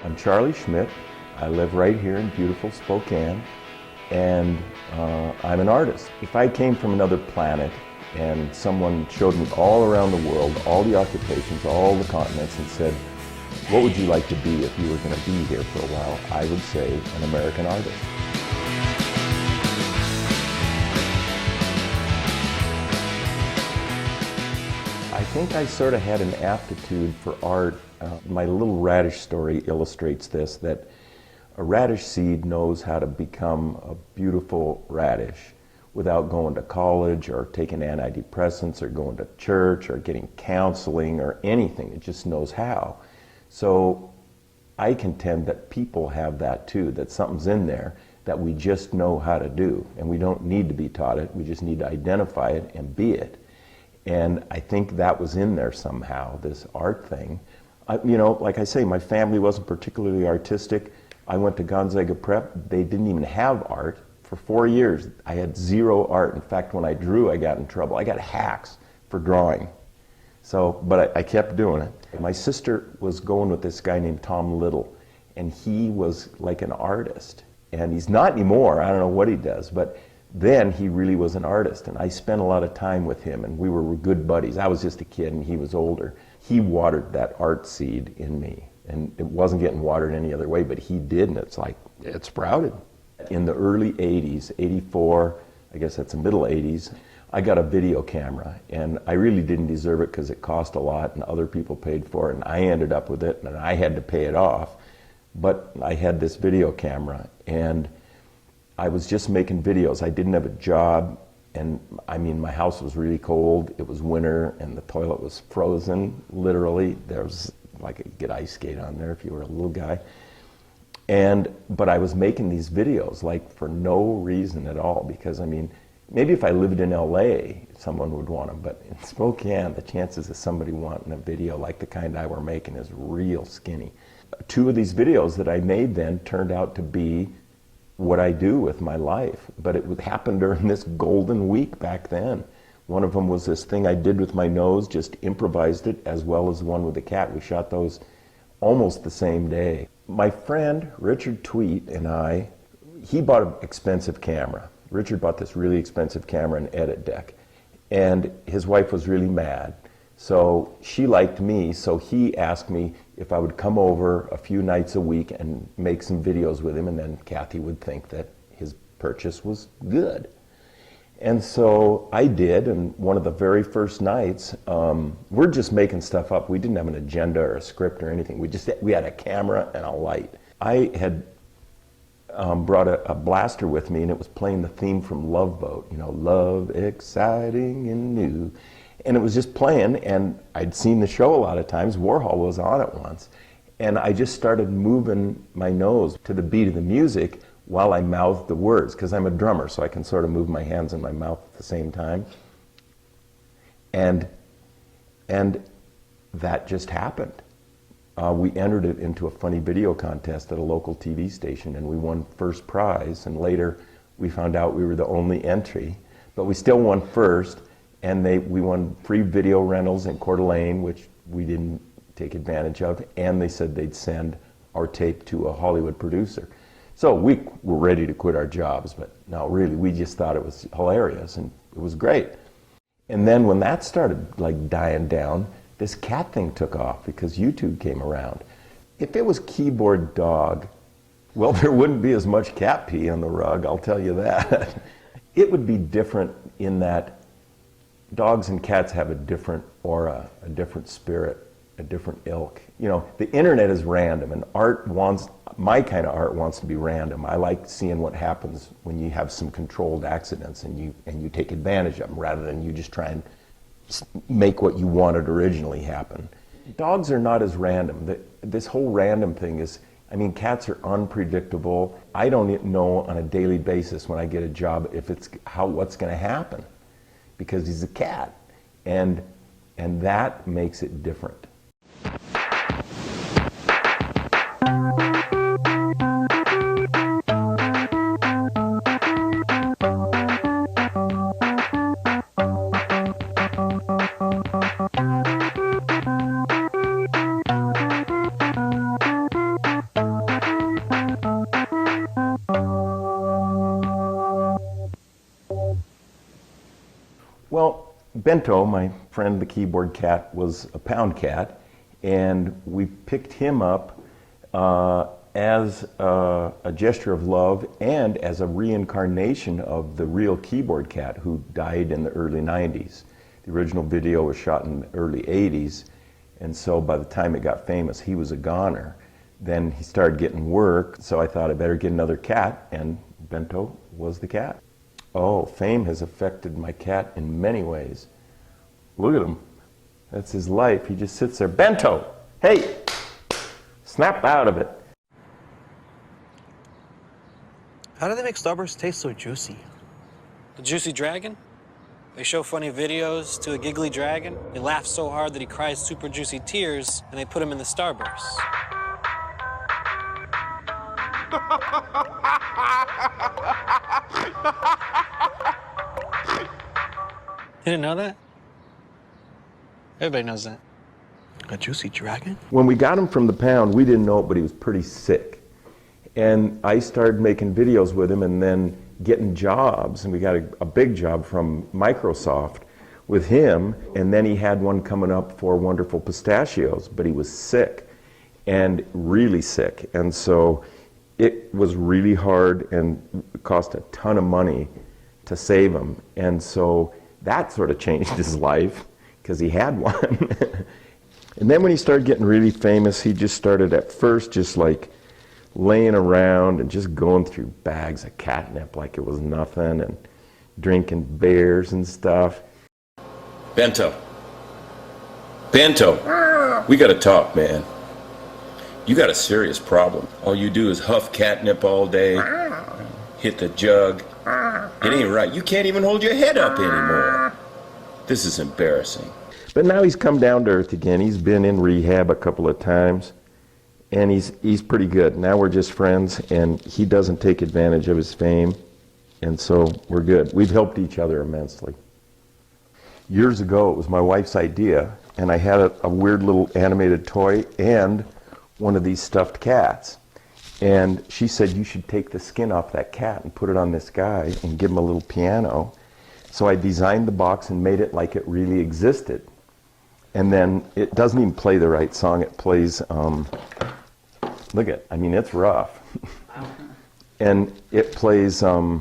I'm Charlie Schmidt. I live right here in beautiful Spokane, and I'm an artist. If I came from another planet and someone showed me all around the world, all the occupations, all the continents, and said, what would you like to be if you were going to be here for a while? I would say an American artist. I think I sort of had an aptitude for art. My little radish story illustrates this, that a radish seed knows how to become a beautiful radish without going to college or taking antidepressants or going to church or getting counseling or anything. It just knows how. So I contend that people have that too, that something's in there that we just know how to do, and we don't need to be taught it, we just need to identify it and be it. And I think that was in there somehow, this art thing. You know, like I say, my family wasn't particularly artistic. I went to Gonzaga Prep. They didn't even have art. For 4 years, I had zero art. In fact, when I drew, I got in trouble. I got hacks for drawing. So, but I kept doing it. My sister was going with this guy named Tom Little, and he was like an artist. And he's not anymore. I don't know what he does, but then he really was an artist, and I spent a lot of time with him, and we were good buddies. I was just a kid, and he was older. He watered that art seed in me, and it wasn't getting watered any other way, but he did, and it's like, it sprouted. In the early 80s, 84, I guess that's the middle 80s, I got a video camera, and I really didn't deserve it because it cost a lot, and other people paid for it, and I ended up with it, and I had to pay it off. But I had this video camera, and I was just making videos. I didn't have a job, and I mean, my house was really cold. It was winter, and the toilet was frozen, literally. There was, like, you get ice skate on there if you were a little guy. But I was making these videos, like, for no reason at all, because, I mean, maybe if I lived in LA, someone would want them, but in Spokane, the chances of somebody wanting a video like the kind I were making is real skinny. 2 of these videos that I made then turned out to be what I do with my life, but it would happen during this golden week back then. One of them was this thing I did with my nose, just improvised it, as well as the one with the cat. We shot those almost the same day. My friend Richard Tweet and I, he bought an expensive camera. Richard bought this really expensive camera, an edit deck, and his wife was really mad. So she liked me, so he asked me if I would come over a few nights a week and make some videos with him, and then Kathy would think that his purchase was good. And so I did, and one of the very first nights, we're just making stuff up. We didn't have an agenda or a script or anything. We had a camera and a light. I had brought a blaster with me, and it was playing the theme from Love Boat, you know, love, exciting and new. And it was just playing, and I'd seen the show a lot of times. Warhol was on it once. And I just started moving my nose to the beat of the music while I mouthed the words, because I'm a drummer, so I can sort of move my hands and my mouth at the same time. And that just happened. We entered it into a funny video contest at a local TV station, and we won first prize, and later we found out we were the only entry, but we still won first. And we won free video rentals in Coeur d'Alene, which we didn't take advantage of, and they said they'd send our tape to a Hollywood producer. So we were ready to quit our jobs, but no, really, we just thought it was hilarious, and it was great. And then when that started like dying down, this cat thing took off because YouTube came around. If it was keyboard dog, well, there wouldn't be as much cat pee on the rug, I'll tell you that. It would be different in that dogs and cats have a different aura, a different spirit, a different ilk. You know, the internet is random, and my kind of art wants to be random. I like seeing what happens when you have some controlled accidents and you take advantage of them, rather than you just try and make what you wanted originally happen. Dogs are not as random. This whole random thing is, I mean, cats are unpredictable. I don't know on a daily basis when I get a job if what's going to happen, because he's a cat, and that makes it different. Bento, my friend the keyboard cat, was a pound cat, and we picked him up as a gesture of love and as a reincarnation of the real keyboard cat who died in the early 90s. The original video was shot in the early 80s, and so by the time it got famous, he was a goner. Then he started getting work, so I thought I better get another cat, and Bento was the cat. Oh, fame has affected my cat in many ways. Look at him. That's his life. He just sits there. Bento! Hey! Snap out of it. How do they make Starburst taste so juicy? The Juicy Dragon? They show funny videos to a giggly dragon. They laugh so hard that he cries super juicy tears, and they put him in the Starburst. You didn't know that? Everybody knows that. A juicy dragon? When we got him from the pound, we didn't know it, but he was pretty sick. And I started making videos with him and then getting jobs, and we got a big job from Microsoft with him, and then he had one coming up for Wonderful Pistachios, but he was sick, and really sick, and so it was really hard and cost a ton of money to save him, and so that sort of changed his life, because he had one. And then when he started getting really famous, he just started at first just like laying around and just going through bags of catnip like it was nothing and drinking beers and stuff. Bento. Bento, we gotta talk, man. You got a serious problem. All you do is huff catnip all day, hit the jug. It ain't right. You can't even hold your head up anymore. This is embarrassing. But now he's come down to earth again. He's been in rehab a couple of times, and he's pretty good. Now we're just friends, and he doesn't take advantage of his fame, and so we're good. We've helped each other immensely. Years ago, it was my wife's idea, and I had a weird little animated toy and one of these stuffed cats. And she said, you should take the skin off that cat and put it on this guy and give him a little piano. So I designed the box and made it like it really existed. And then it doesn't even play the right song. It plays, look at, I mean, it's rough. And it plays, what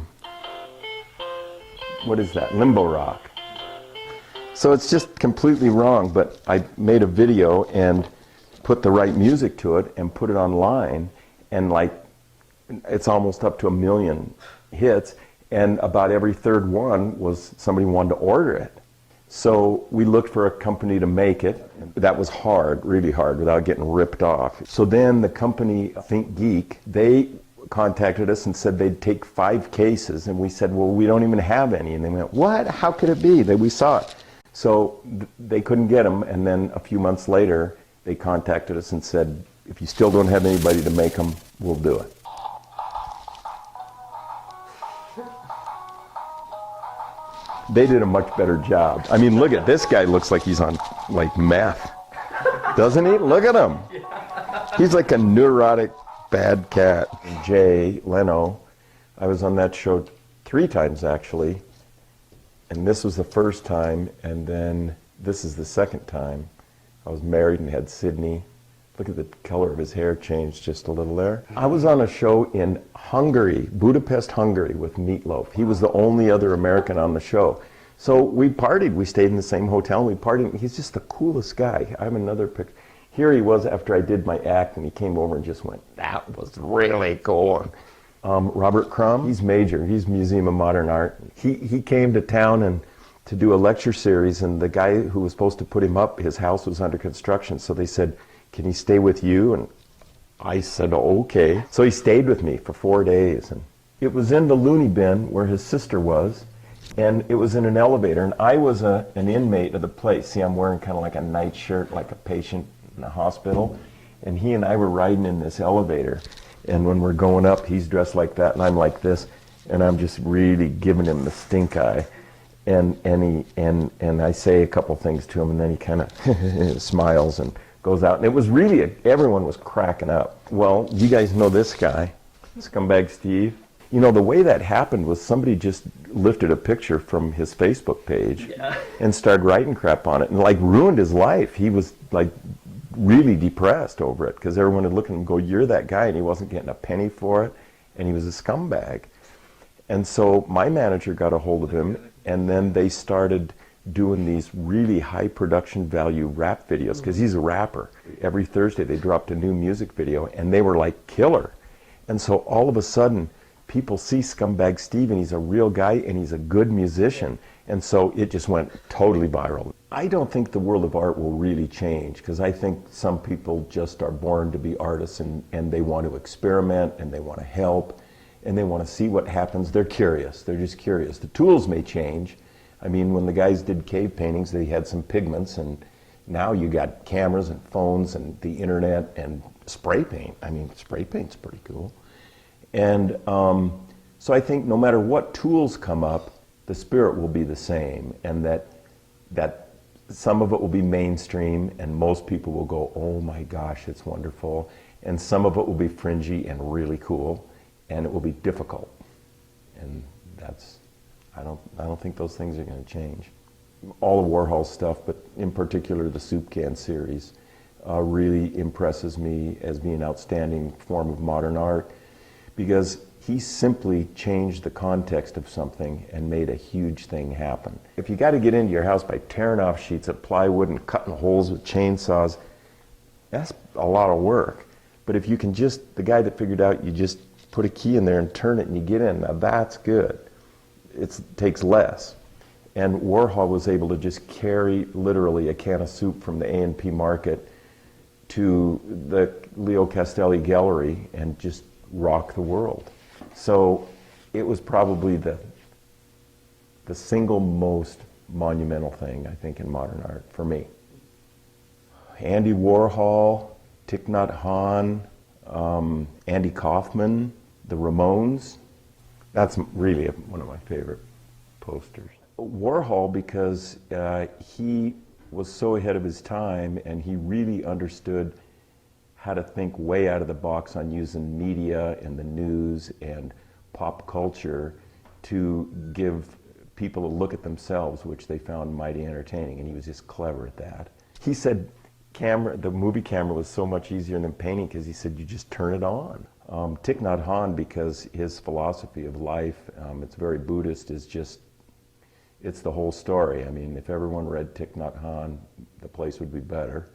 is that? Limbo rock. So it's just completely wrong, but I made a video and put the right music to it and put it online, and like, it's almost up to 1 million hits, and about every third one was somebody wanted to order it. So we looked for a company to make it. That was hard, really hard, without getting ripped off. So then the company, Think Geek, they contacted us and said they'd take 5 cases, and we said, well, we don't even have any. And they went, what? How could it be? We saw it. So they couldn't get them, and then a few months later, they contacted us and said, if you still don't have anybody to make them, we'll do it. They did a much better job. I mean, look at this guy, looks like he's on like meth. Doesn't he? Look at him. He's like a neurotic bad cat. Jay Leno, I was on that show 3 times actually. And this was the first time, and then this is the second time. I was married and had Sydney. Look at the color of his hair changed just a little there. I was on a show in Hungary, Budapest, Hungary, with Meatloaf. He was the only other American on the show. So we partied. We stayed in the same hotel, and we partied. He's just the coolest guy. I have another picture. Here he was after I did my act, and he came over and just went, that was really cool. Robert Crumb, he's major. He's Museum of Modern Art. He came to town and to do a lecture series, and the guy who was supposed to put him up, his house was under construction, so they said, can he stay with you? And I said, okay. So he stayed with me for 4 days. And it was in the loony bin where his sister was, and it was in an elevator, and I was an inmate of the place. See, I'm wearing kind of like a nightshirt, like a patient in a hospital, and he and I were riding in this elevator, and when we're going up, he's dressed like that, and I'm like this, and I'm just really giving him the stink eye. And I say a couple things to him, and then he kind of smiles and goes out. And it was really, everyone was cracking up. Well, you guys know this guy, Scumbag Steve. You know, the way that happened was somebody just lifted a picture from his Facebook page and started writing crap on it and like ruined his life. He was like really depressed over it because everyone would look at him and go, "You're that guy," and he wasn't getting a penny for it, and he was a scumbag. And so my manager got a hold of him, and then they started doing these really high production value rap videos because he's a rapper. Every Thursday they dropped a new music video, and they were like killer. And so all of a sudden, people see Scumbag Steve, and he's a real guy, and he's a good musician. And so it just went totally viral. I don't think the world of art will really change, because I think some people just are born to be artists, and they want to experiment, and they want to help, and they want to see what happens. They're curious. They're just curious. The tools may change. I mean, when the guys did cave paintings, they had some pigments, and now you got cameras and phones and the internet and spray paint. I mean, spray paint's pretty cool. And so I think no matter what tools come up, the spirit will be the same, and that some of it will be mainstream, and most people will go, "Oh my gosh, it's wonderful," and some of it will be fringy and really cool, and it will be difficult. And that's, I don't think those things are going to change. All of Warhol's stuff, but in particular the Soup Can series, really impresses me as being an outstanding form of modern art, because he simply changed the context of something and made a huge thing happen. If you got to get into your house by tearing off sheets of plywood and cutting holes with chainsaws, that's a lot of work. But if you can just, the guy that figured out you just put a key in there and turn it and you get in, now that's good. It takes less. And Warhol was able to just carry literally a can of soup from the A&P market to the Leo Castelli gallery and just rock the world. So it was probably the single most monumental thing, I think, in modern art for me. Andy Warhol, Thich Nhat Hanh, Andy Kaufman, the Ramones. That's really one of my favorite posters. Warhol, because he was so ahead of his time, and he really understood how to think way out of the box on using media and the news and pop culture to give people a look at themselves, which they found mighty entertaining, and he was just clever at that. He said the movie camera was so much easier than painting, because he said you just turn it on. Thich Nhat Hanh, because his philosophy of life, it's very Buddhist, is just, it's the whole story. I mean, if everyone read Thich Nhat Hanh, the place would be better.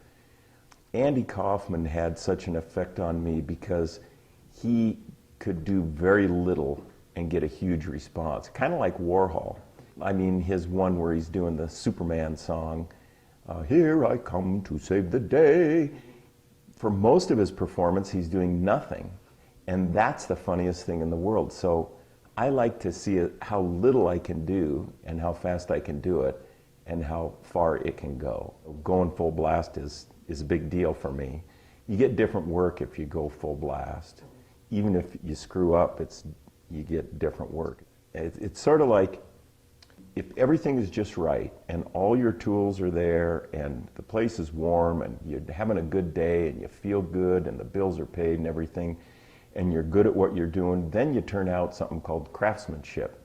Andy Kaufman had such an effect on me because he could do very little and get a huge response, kind of like Warhol. I mean, his one where he's doing the Superman song, "Here I come to save the day." For most of his performance, he's doing nothing, and that's the funniest thing in the world. So I like to see how little I can do and how fast I can do it and how far it can go. Going full blast is a big deal for me. You get different work if you go full blast. Even if you screw up, you get different work. It's sort of like if everything is just right and all your tools are there and the place is warm and you're having a good day and you feel good and the bills are paid and everything, and you're good at what you're doing, then you turn out something called craftsmanship.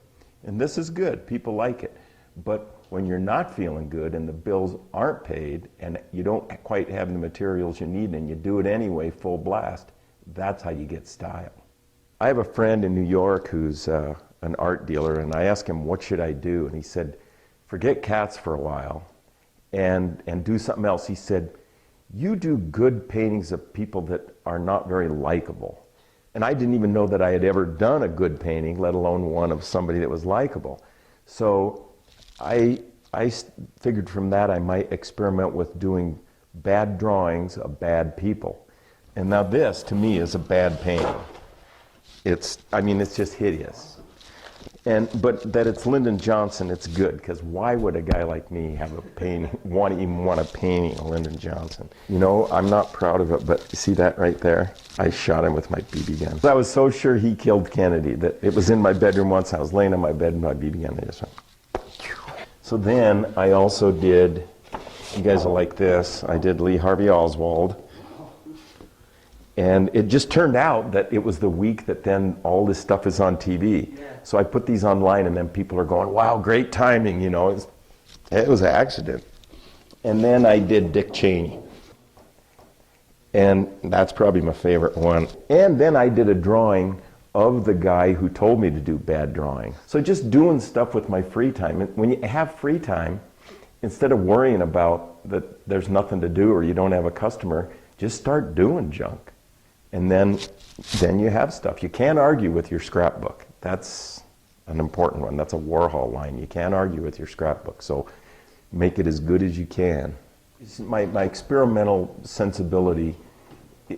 And this is good, people like it. But when you're not feeling good and the bills aren't paid and you don't quite have the materials you need and you do it anyway, full blast, that's how you get style. I have a friend in New York who's an art dealer, and I asked him, what should I do? And he said, forget cats for a while and do something else. He said, you do good paintings of people that are not very likable. And I didn't even know that I had ever done a good painting, let alone one of somebody that was likable. So I figured from that I might experiment with doing bad drawings of bad people. And now this, to me, is a bad painting. It's just hideous. But that it's Lyndon Johnson, it's good, because why would a guy like me have a painting, even want a painting of Lyndon Johnson? You know, I'm not proud of it, but you see that right there? I shot him with my BB gun. I was so sure he killed Kennedy that it was in my bedroom once. I was laying on my bed and my BB gun, I just went. So then I also did, you guys will like this, I did Lee Harvey Oswald. And it just turned out that it was the week that then all this stuff is on TV. Yeah. So I put these online, and then people are going, wow, great timing, you know. It was an accident. And then I did Dick Cheney. And that's probably my favorite one. And then I did a drawing of the guy who told me to do bad drawing. So just doing stuff with my free time. And when you have free time, instead of worrying about that there's nothing to do or you don't have a customer, just start doing junk. And then you have stuff. You can't argue with your scrapbook. That's an important one. That's a Warhol line. You can't argue with your scrapbook. So make it as good as you can. My experimental sensibility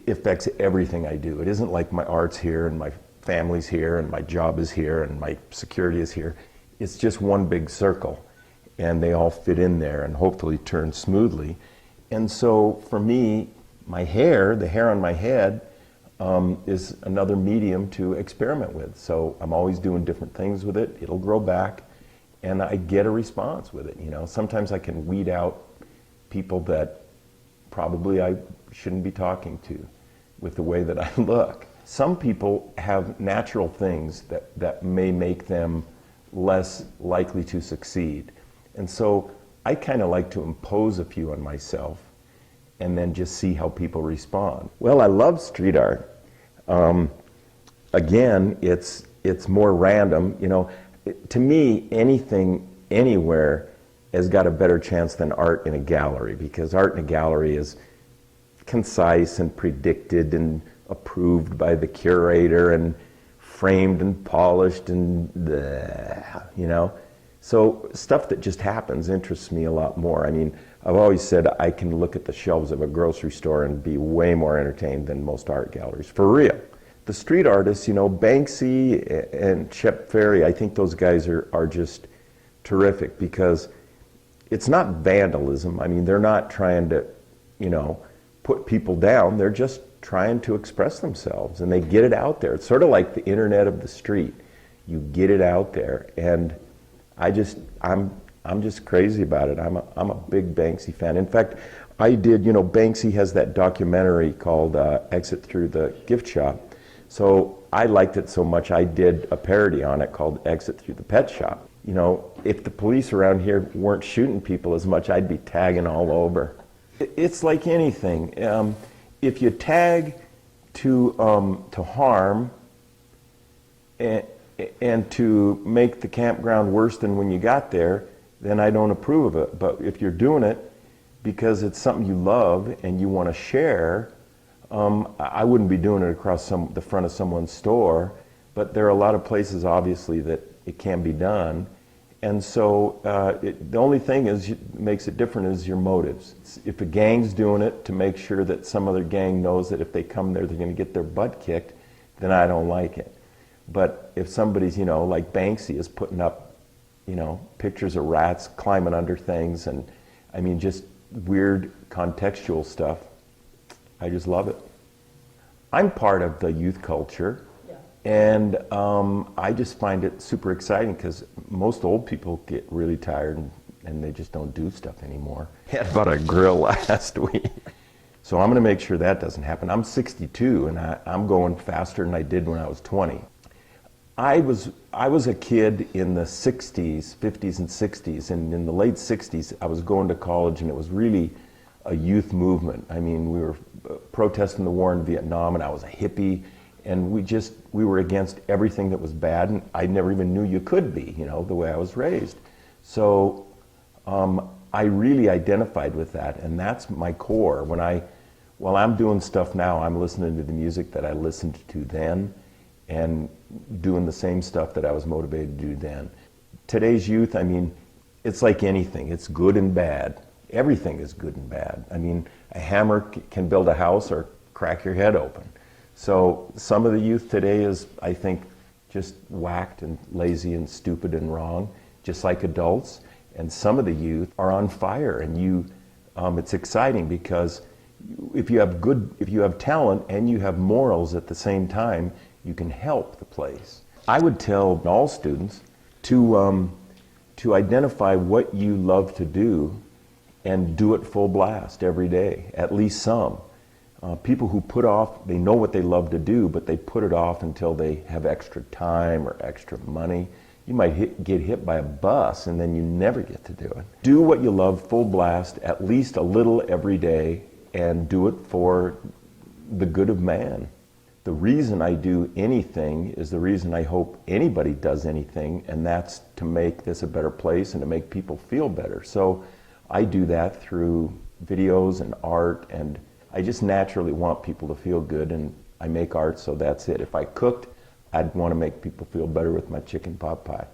affects everything I do. It isn't like my art's here and my family's here and my job is here and my security is here. It's just one big circle, and they all fit in there and hopefully turn smoothly. And so for me, my hair, the hair on my head, is another medium to experiment with. So I'm always doing different things with it. It'll grow back, and I get a response with it. You know, sometimes I can weed out people that probably I shouldn't be talking to with the way that I look. Some people have natural things that may make them less likely to succeed. And so I kind of like to impose a few on myself and then just see how people respond. Well, I love street art. Again, it's more random. You know, to me, anything, anywhere, has got a better chance than art in a gallery, because art in a gallery is concise and predicted and approved by the curator and framed and polished and you know. So stuff that just happens interests me a lot more. I mean, I've always said I can look at the shelves of a grocery store and be way more entertained than most art galleries, for real. The street artists, you know, Banksy and Shep Ferry, I think those guys are just terrific, because it's not vandalism. I mean, they're not trying to, you know, put people down. They're just trying to express themselves, and they get it out there. It's sort of like the internet of the street. You get it out there, and I'm just crazy about it. I'm a big Banksy fan. In fact, I did, you know, Banksy has that documentary called Exit Through the Gift Shop. So I liked it so much, I did a parody on it called Exit Through the Pet Shop. You know, if the police around here weren't shooting people as much, I'd be tagging all over. It's like anything. If you tag to harm and to make the campground worse than when you got there, then I don't approve of it. But if you're doing it because it's something you love and you want to share, I wouldn't be doing it across the front of someone's store. But there are a lot of places, obviously, that it can be done. And so the only thing makes it different is your motives. If a gang's doing it to make sure that some other gang knows that if they come there they're going to get their butt kicked, then I don't like it. But if somebody's, you know, like Banksy is putting up, you know, pictures of rats climbing under things, and I mean just weird contextual stuff, I just love it. I'm part of the youth culture. And I just find it super exciting, because most old people get really tired and they just don't do stuff anymore. I had about a grill last week. So I'm going to make sure that doesn't happen. I'm 62 and I'm going faster than I did when I was 20. I was a kid in the 60s, 50s and 60s, and in the late 60s I was going to college, and it was really a youth movement. I mean, we were protesting the war in Vietnam, and I was a hippie. And we were against everything that was bad, and I never even knew you could be, you know, the way I was raised. So I really identified with that, and that's my core. While I'm doing stuff now, I'm listening to the music that I listened to then, and doing the same stuff that I was motivated to do then. Today's youth, I mean, it's like anything. It's good and bad. Everything is good and bad. I mean, a hammer can build a house or crack your head open. So some of the youth today is, I think, just whacked and lazy and stupid and wrong, just like adults. And some of the youth are on fire, and it's exciting, because if you have talent and you have morals at the same time, you can help the place. I would tell all students to identify what you love to do and do it full blast every day, at least some. People who put off, they know what they love to do, but they put it off until they have extra time or extra money. You might get hit by a bus and then you never get to do it. Do what you love full blast, at least a little every day, and do it for the good of man. The reason I do anything is the reason I hope anybody does anything, and that's to make this a better place and to make people feel better. So I do that through videos and art, and I just naturally want people to feel good, and I make art, so that's it. If I cooked, I'd want to make people feel better with my chicken pot pie.